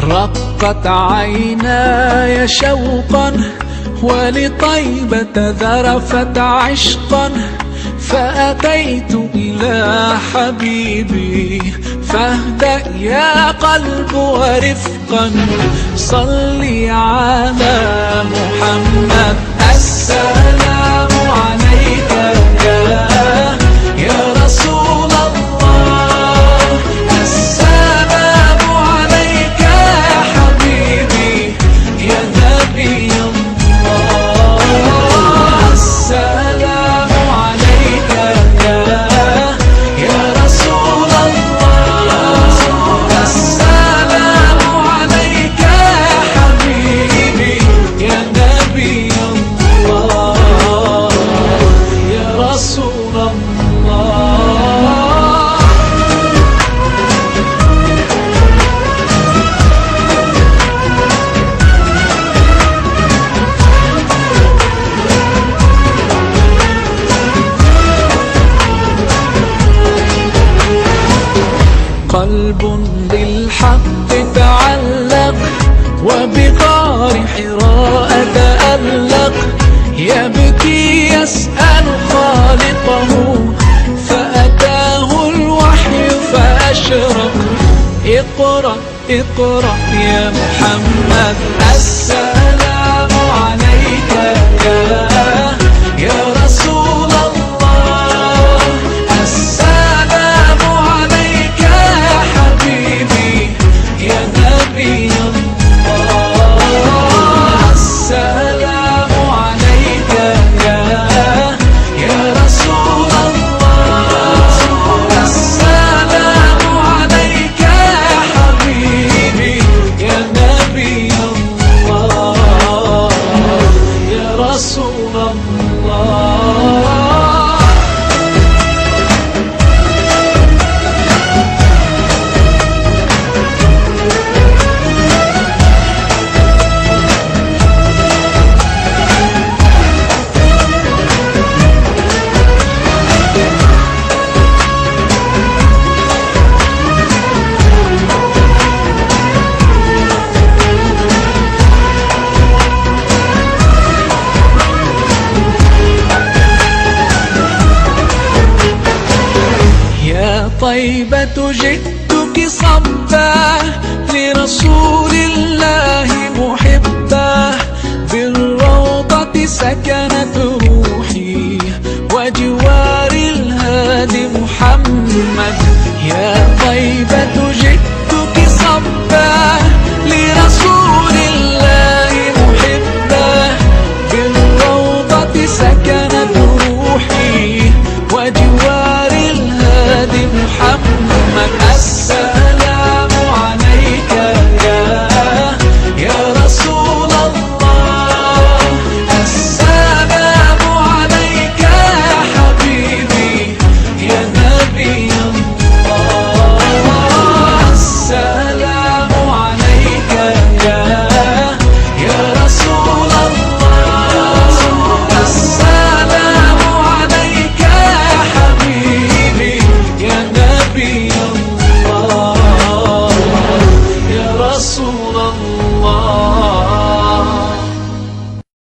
رقت عيناي شوقا ولطيبة ذرفت عشقا، فأتيت إلى حبيبي فاهدأ يا قلب ورفقا. صلي على محمد السلام عليك يا رسول الله، السلام عليك يا حبيبي يا نبي الله، السلام عليك يا رسول الله، السلام عليك يا حبيبي يا نبي الله يا رسول الله. قلب بالحق تعلق وبغار حراء تألق، يبكي يسأل خالقه فأتاه الوحي فأشرق. اقرأ اقرأ يا محمد السلام عليك يا رسول الله، السلام عليك يا حبيبي يا نبي الله، السلام عليك يا رسول الله، السلام عليك يا حبيبي يا نبي الله يا رسول الله. طيبة جئتك صبا لرسول الله محبا، بالروضة سكنت روحي وجوار الهادي محمد. يا طيبة جئتك صبا لرسول الله محبا، بالروضة سكنت روحي وجوار الهادي محمد. السلام عليك يا رسول الله، السلام عليك يا حبيبي يا نبي الله، السلام عليك يا رسول الله، السلام عليك يا حبيبي يا نبي الله